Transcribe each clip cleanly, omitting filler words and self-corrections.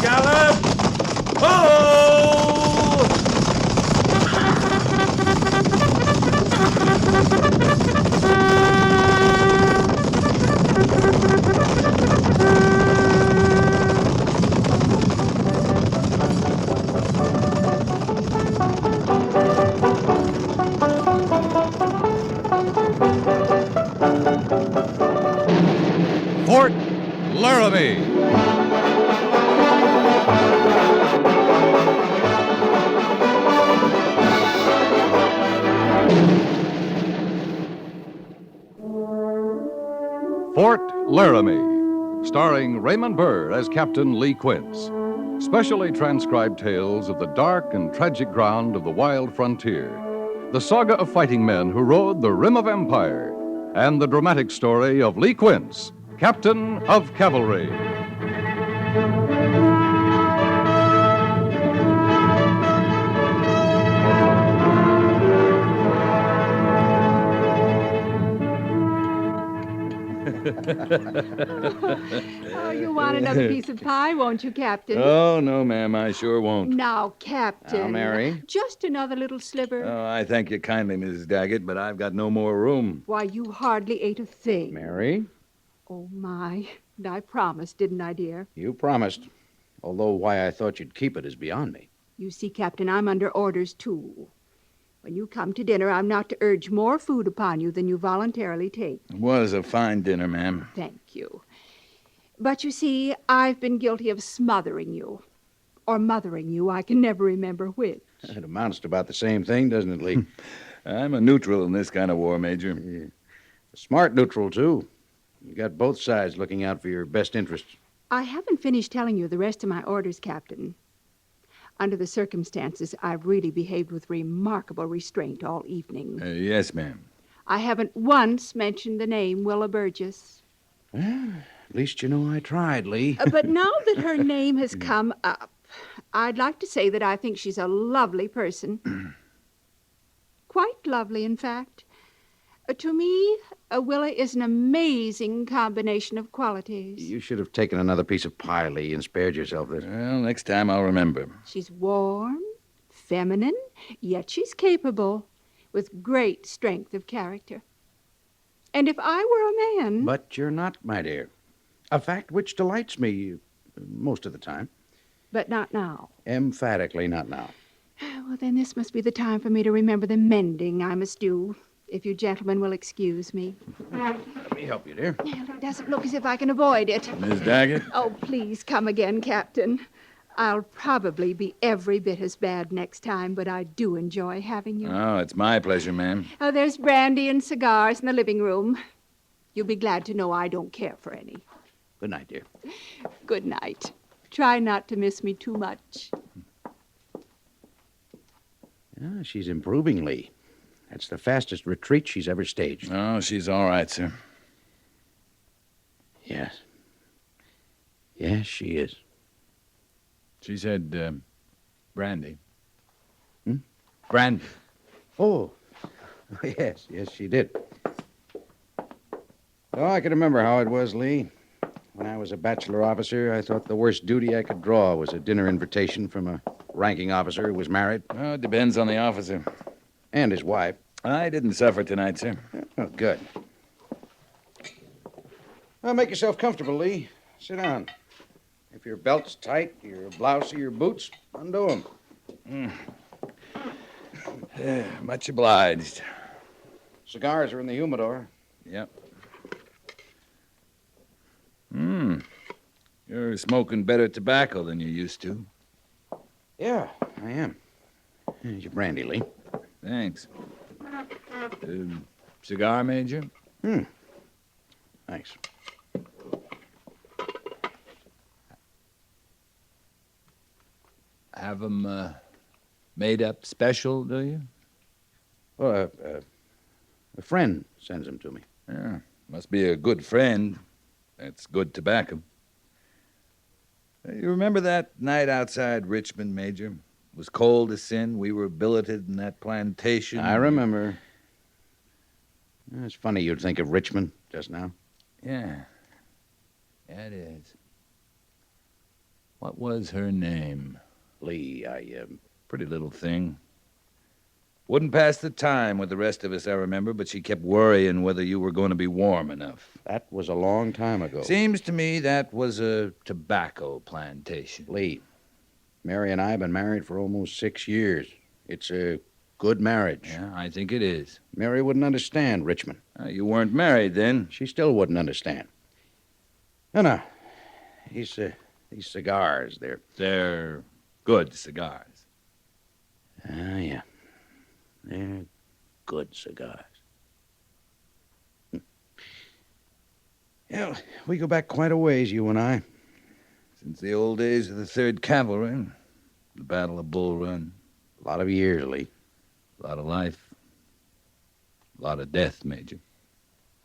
gallop! Ho! Fort Laramie. Fort Laramie, starring Raymond Burr as Captain Lee Quince. Specially transcribed tales of the dark and tragic ground of the wild frontier. The saga of fighting men who rode the rim of empire. And the dramatic story of Lee Quince, Captain of Cavalry. Oh, you want another piece of pie, won't you, Captain? Oh, no, ma'am, I sure won't. Now, Captain. Now, Mary. Just another little sliver. Oh, I thank you kindly, Mrs. Daggett, but I've got no more room. Why, you hardly ate a thing. Mary, Oh, my. And I promised, didn't I, dear? you promised. Although why I thought you'd keep it is beyond me. You see, Captain, I'm under orders, too. When you come to dinner, I'm not to urge more food upon you than you voluntarily take. It was a fine dinner, ma'am. Thank you. But you see, I've been guilty of smothering you. Or mothering you. I can never remember which. It amounts to about the same thing, doesn't it, Lee? I'm a neutral in this kind of war, Major. Yeah. A smart neutral, too. You got both sides looking out for your best interests. I haven't finished telling you the rest of my orders, Captain. Under the circumstances, I've really behaved with remarkable restraint all evening. Yes, ma'am. I haven't once mentioned the name Willa Burgess. Well, at least you know I tried, Lee. But now that her name has come up, I'd like to say that I think she's a lovely person. Quite lovely, in fact. To me, Willa is an amazing combination of qualities. You should have taken another piece of pie, Lee, and spared yourself this. Well, next time I'll remember. She's warm, feminine, yet she's capable, with great strength of character. And if I were a man... But you're not, my dear. A fact which delights me most of the time. But not now. Emphatically not now. Well, then this must be the time for me to remember the mending I must do, if you gentlemen will excuse me. Let me help you, dear. It doesn't look as if I can avoid it. Miss Daggett? Oh, please come again, Captain. I'll probably be every bit as bad next time, but I do enjoy having you. Oh, it's my pleasure, ma'am. Oh, there's brandy and cigars in the living room. You'll be glad to know I don't care for any. Good night, dear. Good night. Try not to miss me too much. Ah, she's improving, Lee. That's the fastest retreat she's ever staged. Oh, she's all right, sir. Yes. Yes, she is. She said, brandy. Hmm? Brandy. Oh, yes, she did. Oh, I can remember how it was, Lee. When I was a bachelor officer, I thought the worst duty I could draw was a dinner invitation from a ranking officer who was married. Oh, it depends on the officer. And his wife. I didn't suffer tonight, sir. Oh, good. Well, make yourself comfortable, Lee. Sit down. If your belt's tight, your blouse or your boots, undo them. Much obliged. Cigars are in the humidor. Yep. You're smoking better tobacco than you used to. Yeah, I am. Here's your brandy, Lee. Thanks. Cigar, Major? Thanks. Have 'em made up special, do you? Well, a friend sends them to me. Yeah. Must be a good friend. That's good tobacco. You remember that night outside Richmond, Major? It was cold as sin. We were billeted in that plantation. I remember. It's funny you'd think of Richmond just now. Yeah. Yeah, it is. What was her name? Lee, Pretty little thing. Wouldn't pass the time with the rest of us, I remember, but she kept worrying whether you were going to be warm enough. that was a long time ago. Seems to me that was a tobacco plantation. Lee, Mary and I have been married for almost 6 years. It's a good marriage. Yeah, I think it is. Mary wouldn't understand Richmond. You weren't married then. She still wouldn't understand. No. These cigars, They're good cigars. yeah. They're good cigars. Yeah, we go back quite a ways, you and I. Since the old days of the 3rd Cavalry, the Battle of Bull Run. A lot of years, Lee. A lot of life. A lot of death, Major.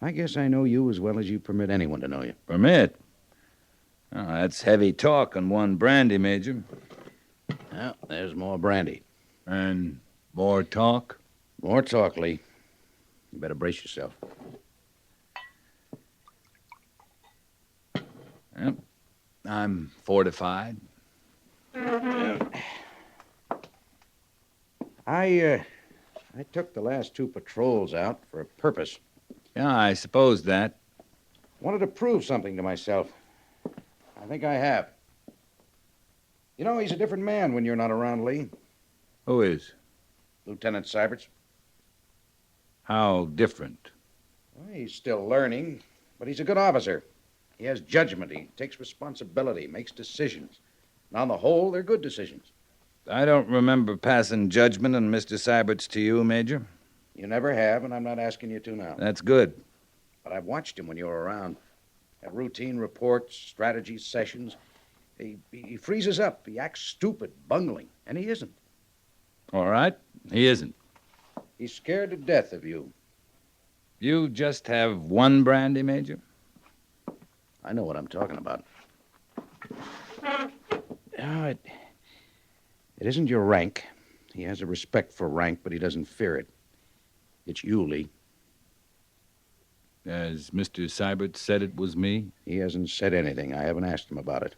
I guess I know you as well as you permit anyone to know you. Permit? Oh, that's heavy talk on one brandy, Major. Well, there's more brandy. And more talk? More talk, Lee. You better brace yourself. Yep. I'm fortified. I took the last 2 patrols out for a purpose. Yeah, I suppose that. Wanted to prove something to myself. I think I have. You know, he's a different man when you're not around, Lee. Who is? Lieutenant Seiberts. How different? Well, he's still learning, but he's a good officer. He has judgment. He takes responsibility, makes decisions. And on the whole, they're good decisions. I don't remember passing judgment on Mr. Seiberts to you, Major. You never have, and I'm not asking you to now. That's good. But I've watched him when you were around. At routine reports, strategy sessions. He freezes up. He acts stupid, bungling, and he isn't. All right. He isn't. He's scared to death of you. You just have one brandy, Major? I know what I'm talking about. No, it isn't your rank. He has a respect for rank, but he doesn't fear it. It's you, Lee. As Mr. Seiberts said it was me? He hasn't said anything. I haven't asked him about it.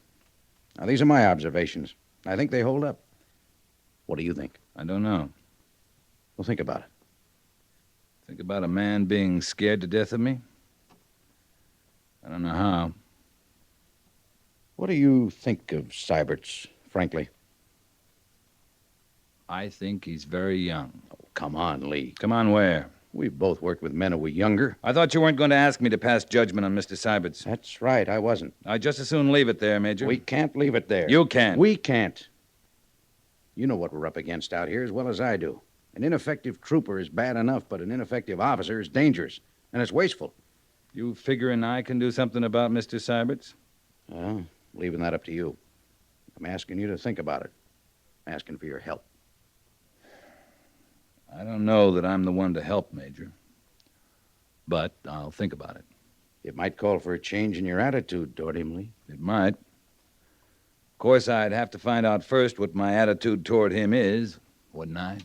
Now, these are my observations. I think they hold up. What do you think? I don't know. Well, think about it. Think about a man being scared to death of me? I don't know how. What do you think of Seiberts, frankly? I think he's very young. Oh, come on, Lee. Come on, where? We've both worked with men who were younger. I thought you weren't going to ask me to pass judgment on Mr. Seiberts. That's right, I wasn't. I'd just as soon leave it there, Major. We can't leave it there. You can't. We can't. You know what we're up against out here as well as I do. An ineffective trooper is bad enough, but an ineffective officer is dangerous, and it's wasteful. You figuring I can do something about Mr. Seiberts? Well, leaving that up to you. I'm asking you to think about it. I'm asking for your help. I don't know that I'm the one to help, Major. But I'll think about it. It might call for a change in your attitude toward him, Lee. It might. Of course, I'd have to find out first what my attitude toward him is, wouldn't I?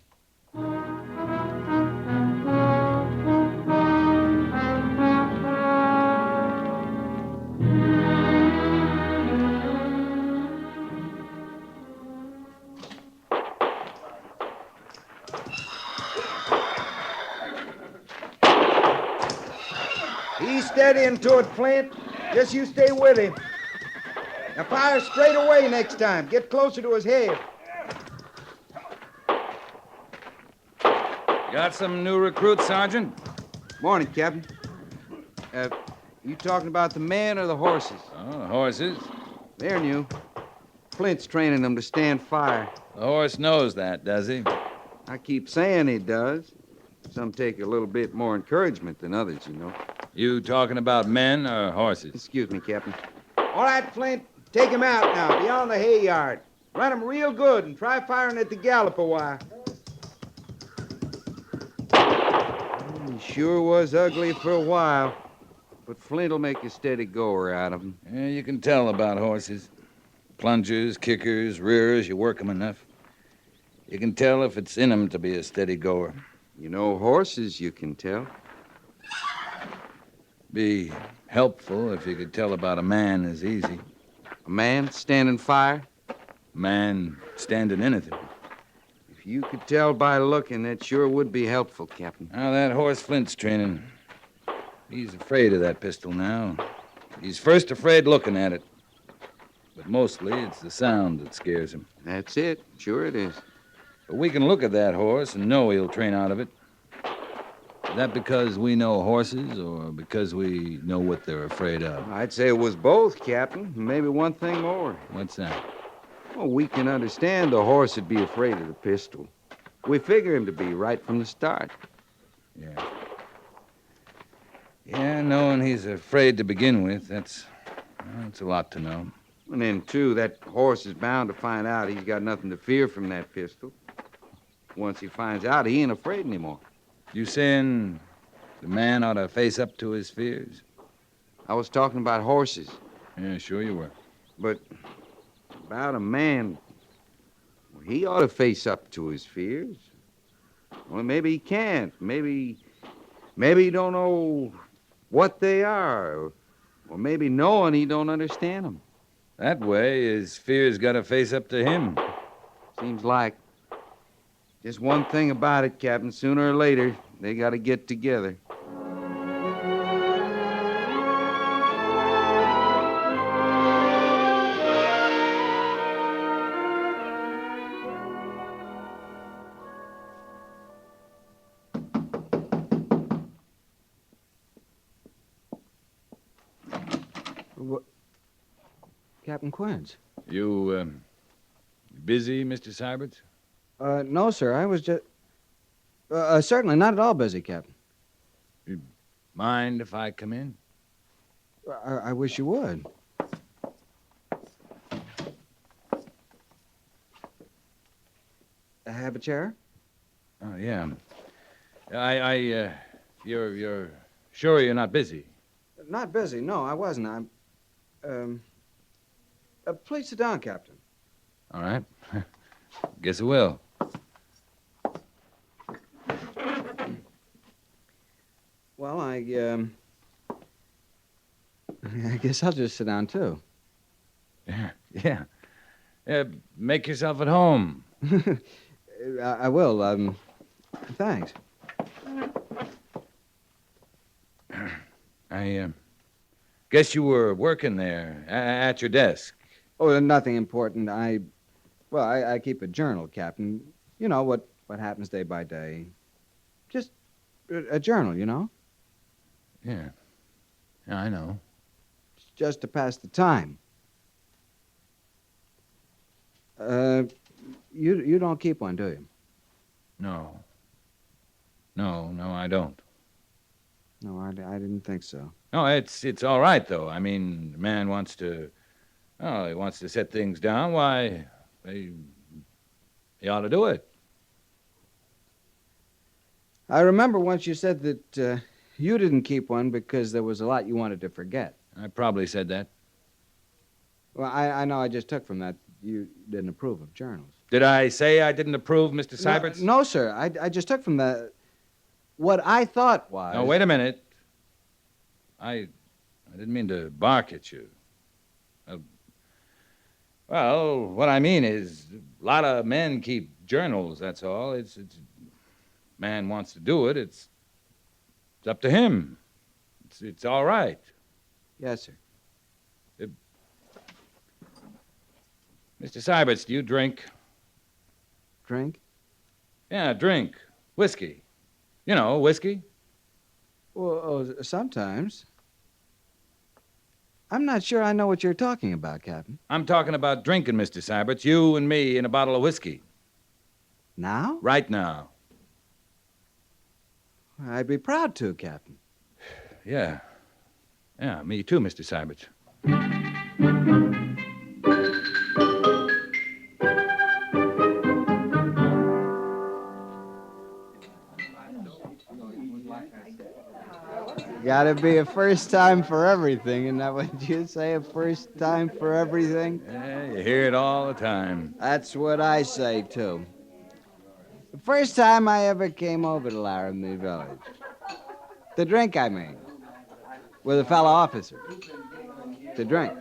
He's steadying toward Flint. Just you stay with him. Now fire straight away next time. Get closer to his head. Got some new recruits, Sergeant? Morning, Captain. You talking about the men or the horses? Oh, the horses. They're new. Flint's training them to stand fire. The horse knows that, does he? I keep saying he does. Some take a little bit more encouragement than others, you know. You talking about men or horses? Excuse me, Captain. All right, Flint. Take him out now, beyond the hay yard. Run him real good and try firing at the gallop a while. He sure was ugly for a while. But Flint'll make a steady goer out of him. Yeah, you can tell about horses. Plungers, kickers, rearers, you work 'em enough. You can tell if it's in 'em to be a steady goer. You know horses, you can tell. Be helpful if you could tell about a man as easy. A man standing fire? Man standing anything. If you could tell by looking, that sure would be helpful, Captain. Now, that horse Flint's training. He's afraid of that pistol now. He's first afraid looking at it. But mostly it's the sound that scares him. That's it. Sure it is. But we can look at that horse and know he'll train out of it. Is that because we know horses or because we know what they're afraid of? I'd say it was both, Captain. Maybe one thing more. What's that? Well, we can understand the horse would be afraid of the pistol. We figure him to be right from the start. Yeah. Yeah, knowing he's afraid to begin with, that's a lot to know. And then, too, that horse is bound to find out he's got nothing to fear from that pistol. Once he finds out, he ain't afraid anymore. You saying the man ought to face up to his fears? I was talking about horses. Yeah, sure you were. But about a man, well, he ought to face up to his fears. Well, maybe he can't. Maybe he don't know what they are. Or maybe knowing he don't understand them. That way, his fears got to face up to him. Seems like. Just one thing about it, Captain. Sooner or later, they got to get together. Captain Quince. You busy, Mr. Seiberts? No, sir. I was just... certainly not at all busy, Captain. Mind if I come in? I wish you would. Have a chair? Oh, yeah. You're sure you're not busy? Not busy. No, I wasn't. Please sit down, Captain. All right. Guess I will. Well, I guess I'll just sit down, too. Yeah. Make yourself at home. I will. Thanks. I guess you were working there at your desk. Oh, nothing important. I keep a journal, Captain. You know, what happens day by day. Just a journal, you know? Yeah, I know. It's just to pass the time. You don't keep one, do you? No, I don't. No, I didn't think so. No, it's all right, though. I mean, the man wants to set things down. Why, he ought to do it. I remember once you said that you didn't keep one because there was a lot you wanted to forget. I probably said that. Well, I know I just took from that you didn't approve of journals. Did I say I didn't approve, Mr. Seiberts? No, sir. I just took from that what I thought was... No, wait a minute. I didn't mean to bark at you. Well, what I mean is a lot of men keep journals, that's all. It's man wants to do it, it's up to him. It's all right. Yes, sir. Mr. Seiberts, do you drink? Drink? Yeah, drink. Whiskey. You know, whiskey. Well, sometimes. I'm not sure I know what you're talking about, Captain. I'm talking about drinking, Mr. Seiberts. You and me in a bottle of whiskey. Now? Right now. I'd be proud to, Captain. Yeah. Yeah, me too, Mr. Seiberts. Gotta be a first time for everything, isn't that what you say? A first time for everything? Yeah, you hear it all the time. That's what I say, too. The first time I ever came over to Laramie Village. To drink, I mean. With a fellow officer. To drink.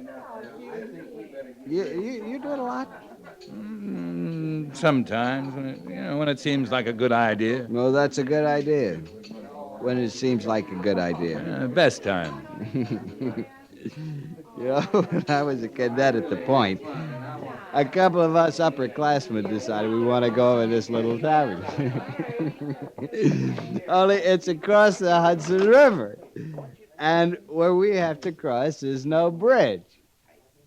You do it a lot? Sometimes, when it seems like a good idea. Well, that's a good idea. When it seems like a good idea. Best time. When I was a cadet at the Point, a couple of us upperclassmen decided we want to go over this little tavern. Only it's across the Hudson River. And where we have to cross is no bridge.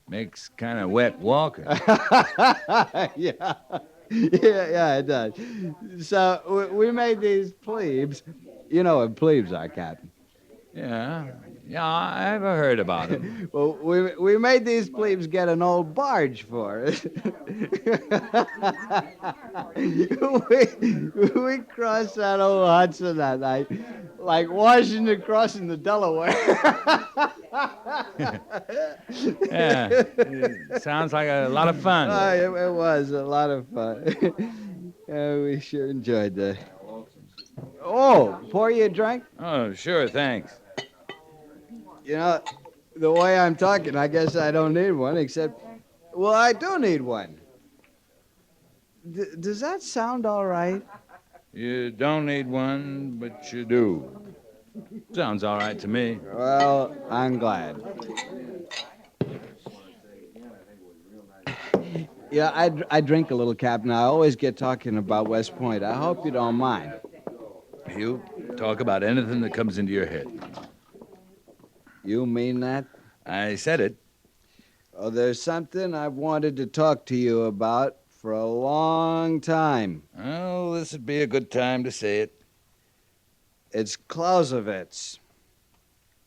Makes kind of wet walking. Yeah, it does. So we made these plebes. You know what plebes are, Captain. Yeah, I've heard about it. Well, we made these plebes get an old barge for us. we crossed that old Hudson that night, like Washington crossing the Delaware. Yeah, it sounds like a lot of fun. It was a lot of fun. We sure enjoyed that. Oh, pour you a drink? Oh, sure, thanks. You know, the way I'm talking, I guess I don't need one, except, well, I do need one. Does that sound all right? You don't need one, but you do. Sounds all right to me. Well, I'm glad. Yeah, I drink a little, Captain. I always get talking about West Point. I hope you don't mind. You talk about anything that comes into your head. You mean that? I said it. Oh, there's something I've wanted to talk to you about for a long time. Well, this would be a good time to say it. It's Clausewitz.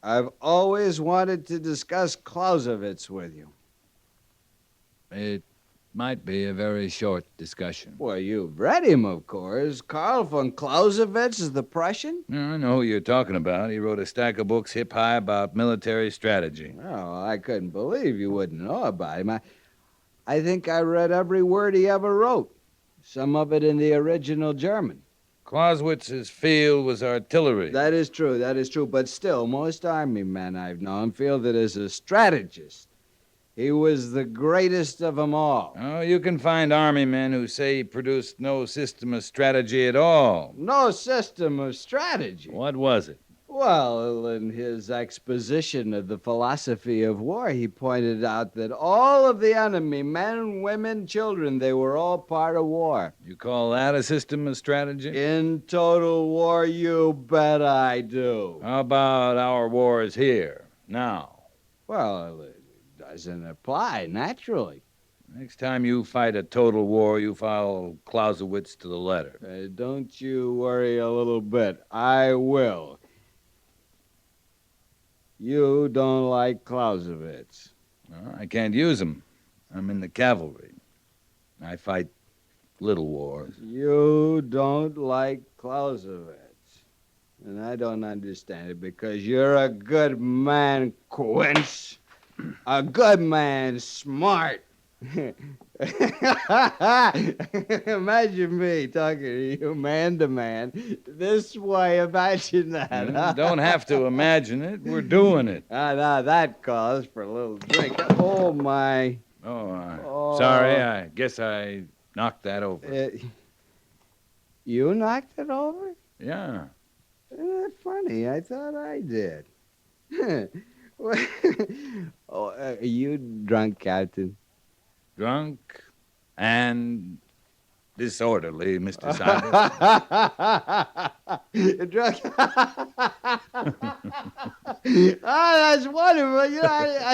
I've always wanted to discuss Clausewitz with you. It might be a very short discussion. Well, you've read him, of course. Karl von Clausewitz is the Prussian? I know who you're talking about. He wrote a stack of books hip high about military strategy. Oh, I couldn't believe you wouldn't know about him. I think I read every word he ever wrote, some of it in the original German. Clausewitz's field was artillery. That is true. But still, most army men I've known feel that as a strategist, he was the greatest of them all. Oh, you can find army men who say he produced no system of strategy at all. No system of strategy? What was it? Well, in his exposition of the philosophy of war, he pointed out that all of the enemy, men, women, children, they were all part of war. You call that a system of strategy? In total war, you bet I do. How about our wars here, now? Well, it doesn't apply, naturally. Next time you fight a total war, you follow Clausewitz to the letter. Don't you worry a little bit. I will. You don't like Clausewitz. No, I can't use him. I'm in the cavalry. I fight little wars. You don't like Clausewitz. And I don't understand it because you're a good man, Quince. A good man, smart. Imagine me talking to you man to man this way. Imagine that. You don't have to imagine it. We're doing it. Now that calls for a little drink. Oh, my. Sorry. I guess I knocked that over. You knocked it over? Yeah. Isn't that funny? I thought I did. Are you drunk, Captain? Drunk and disorderly, Mr. Seiberts. Drunk. That's wonderful. You know,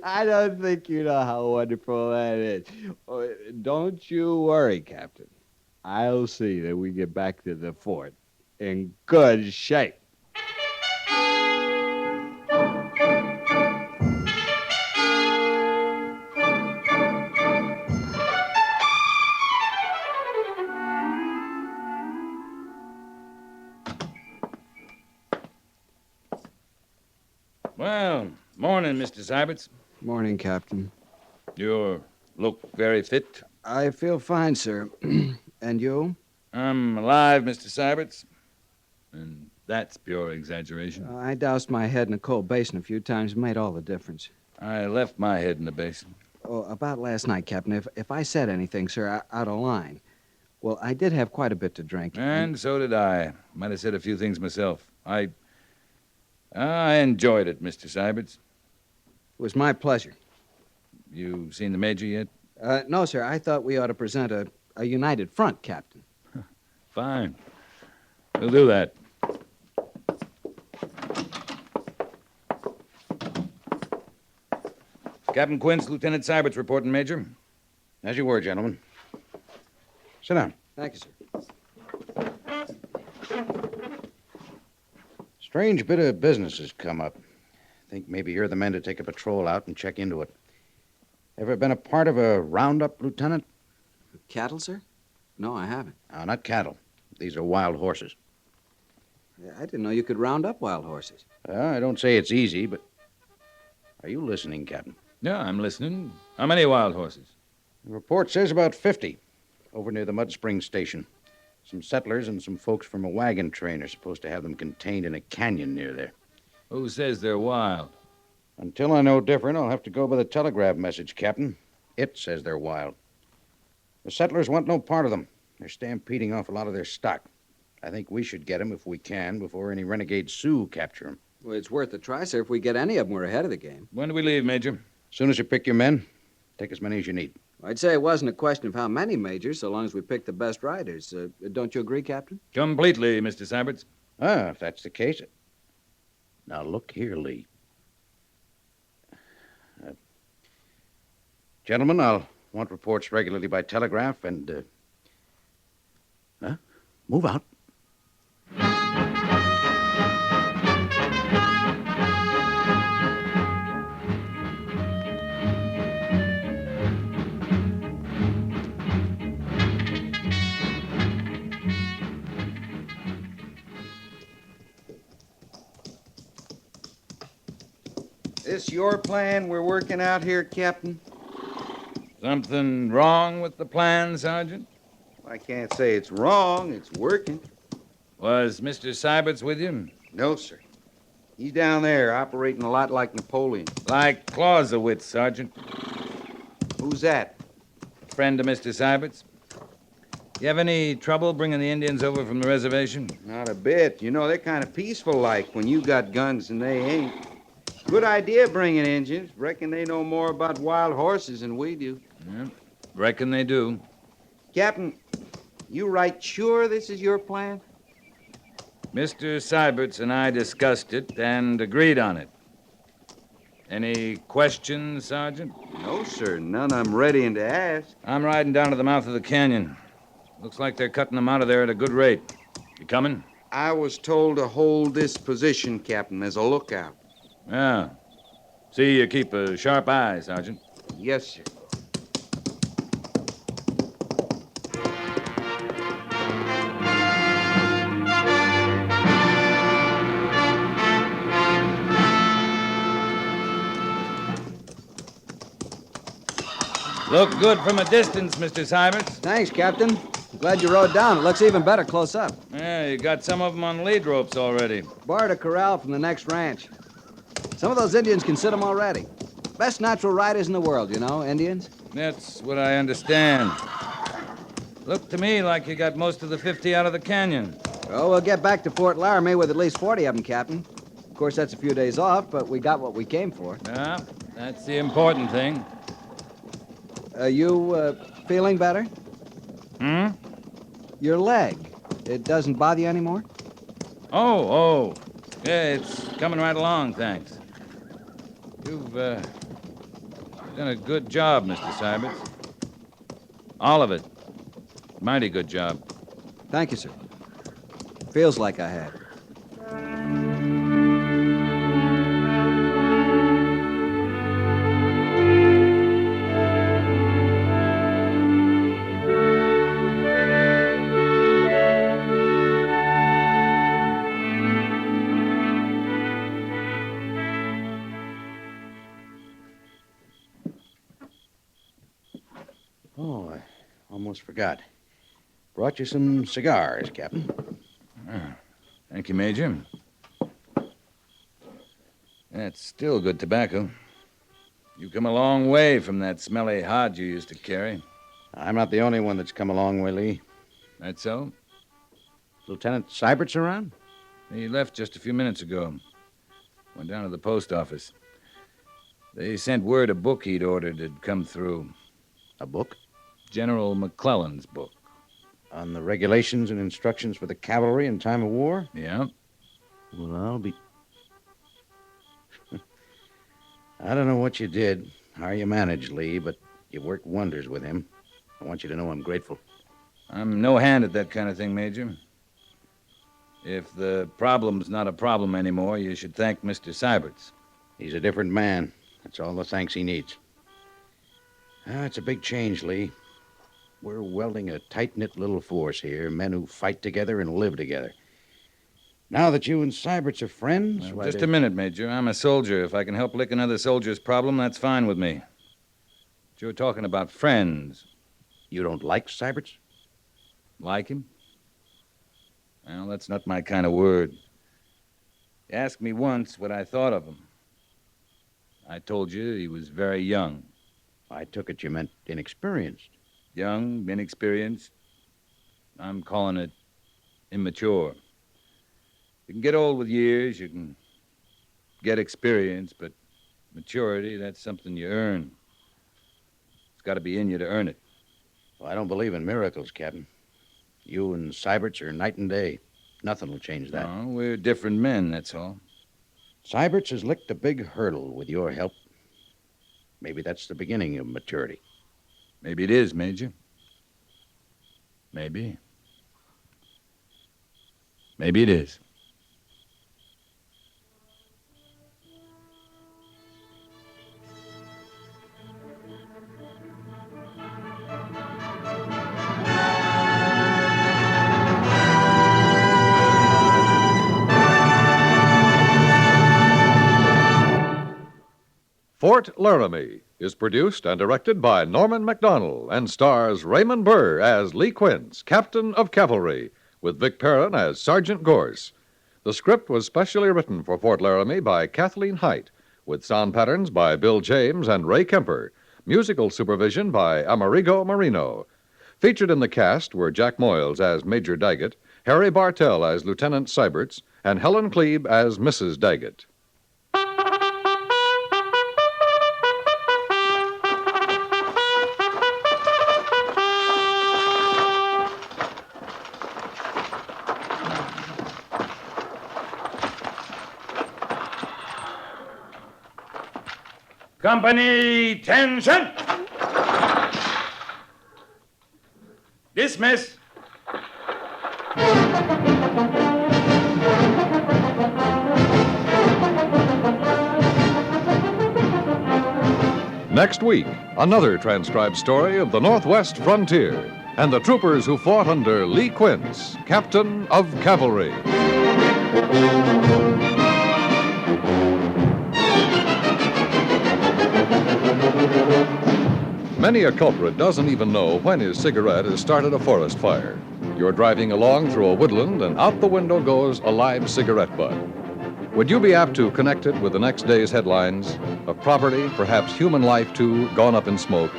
I don't think you know how wonderful that is. Don't you worry, Captain. I'll see that we get back to the fort in good shape. Well, morning, Mr. Seiberts. Morning, Captain. You look very fit. I feel fine, sir. And you? I'm alive, Mr. Seiberts. And that's pure exaggeration. I doused my head in a cold basin a few times. It made all the difference. I left my head in the basin. Oh, about last night, Captain. If I said anything, sir, out of line. Well, I did have quite a bit to drink. And so did I. Might have said a few things myself. I enjoyed it, Mr. Seiberts. It was my pleasure. You seen the Major yet? No, sir. I thought we ought to present a united front, Captain. Fine. We'll do that. Captain Quince, Lieutenant Seiberts reporting, Major. As you were, gentlemen. Sit down. Thank you, sir. Strange bit of business has come up. Think maybe you're the men to take a patrol out and check into it. Ever been a part of a roundup, Lieutenant? Cattle, sir? No, I haven't. No, not cattle. These are wild horses. Yeah, I didn't know you could round up wild horses. I don't say it's easy, but... Are you listening, Captain? Yeah, I'm listening. How many wild horses? The report says about 50 over near the Mud Spring Station. Some settlers and some folks from a wagon train are supposed to have them contained in a canyon near there. Who says they're wild? Until I know different, I'll have to go by the telegraph message, Captain. It says they're wild. The settlers want no part of them. They're stampeding off a lot of their stock. I think we should get them if we can before any renegade Sioux capture them. Well, it's worth a try, sir. If we get any of them, we're ahead of the game. When do we leave, Major? As soon as you pick your men, take as many as you need. I'd say it wasn't a question of how many, Major, so long as we picked the best riders. Don't you agree, Captain? Completely, Mr. Seiberts. If that's the case. Now, look here, Lee. Gentlemen, I'll want reports regularly by telegraph and, move out. This your plan we're working out here, Captain? Something wrong with the plan, Sergeant? I can't say it's wrong. It's working. Was Mr. Seiberts with you? No, sir. He's down there operating a lot like Napoleon. Like Clausewitz, Sergeant. Who's that? Friend of Mr. Seiberts. You have any trouble bringing the Indians over from the reservation? Not a bit. You know, they're kind of peaceful like when you got guns and they ain't. Good idea bringing Indians. Reckon they know more about wild horses than we do. Yeah, reckon they do. Captain, you right sure this is your plan? Mr. Seiberts and I discussed it and agreed on it. Any questions, Sergeant? No, sir. None I'm readying to ask. I'm riding down to the mouth of the canyon. Looks like they're cutting them out of there at a good rate. You coming? I was told to hold this position, Captain, as a lookout. Yeah. See, you keep a sharp eye, Sergeant. Yes, sir. Look good from a distance, Mr. Seiberts. Thanks, Captain. Glad you rode down. It looks even better close up. Yeah, you got some of them on lead ropes already. Borrowed a corral from the next ranch. Some of those Indians can sit 'em already. Best natural riders in the world, you know, Indians. That's what I understand. Looked to me like you got most of the 50 out of the canyon. Oh, we'll get back to Fort Laramie with at least 40 of them, Captain. Of course, that's a few days off, but we got what we came for. Yeah, that's the important thing. You feeling better? Hmm? Your leg, it doesn't bother you anymore? Oh. Yeah, it's coming right along, thanks. You've done a good job, Mr. Seiberts. All of it. Mighty good job. Thank you, sir. Feels like I had. Oh, I almost forgot. Brought you some cigars, Captain. Thank you, Major. That's still good tobacco. You come a long way from that smelly hod you used to carry. I'm not the only one that's come a long way, Lee. That so? Lieutenant Seiberts around? He left just a few minutes ago. Went down to the post office. They sent word a book he'd ordered had come through. A book? General McClellan's book. On the regulations and instructions for the cavalry in time of war? Yeah. Well, I'll be... I don't know what you did, how you managed, Lee, but you worked wonders with him. I want you to know I'm grateful. I'm no hand at that kind of thing, Major. If the problem's not a problem anymore, you should thank Mr. Seiberts. He's a different man. That's all the thanks he needs. It's a big change, Lee. We're welding a tight-knit little force here, men who fight together and live together. Now that you and Seiberts are friends... Well, just a minute, Major. I'm a soldier. If I can help lick another soldier's problem, that's fine with me. But you're talking about friends. You don't like Seiberts? Like him? Well, that's not my kind of word. You asked me once what I thought of him. I told you he was very young. I took it you meant inexperienced. Young, inexperienced. I'm calling it immature. You can get old with years, you can get experience, but maturity, that's something you earn. It's got to be in you to earn it. Well, I don't believe in miracles, Captain. You and Seiberts are night and day. Nothing will change that. No, we're different men, that's all. Seiberts has licked a big hurdle with your help. Maybe that's the beginning of maturity. Maybe it is, Major. Maybe. Maybe it is. Fort Laramie is produced and directed by Norman Macdonnell and stars Raymond Burr as Lee Quince, Captain of Cavalry, with Vic Perrin as Sergeant Gorse. The script was specially written for Fort Laramie by Kathleen Hite, with sound patterns by Bill James and Ray Kemper, musical supervision by Amerigo Marino. Featured in the cast were Jack Moyles as Major Daggett, Harry Bartell as Lieutenant Seiberts, and Helen Klebe as Mrs. Daggett. Company, attention! Dismiss. Next week, another transcribed story of the Northwest frontier and the troopers who fought under Lee Quince, Captain of Cavalry. Many a culprit doesn't even know when his cigarette has started a forest fire. You're driving along through a woodland and out the window goes a live cigarette butt. Would you be apt to connect it with the next day's headlines of property, perhaps human life too, gone up in smoke?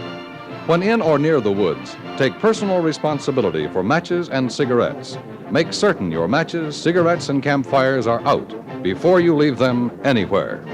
When in or near the woods, take personal responsibility for matches and cigarettes. Make certain your matches, cigarettes, and campfires are out before you leave them anywhere.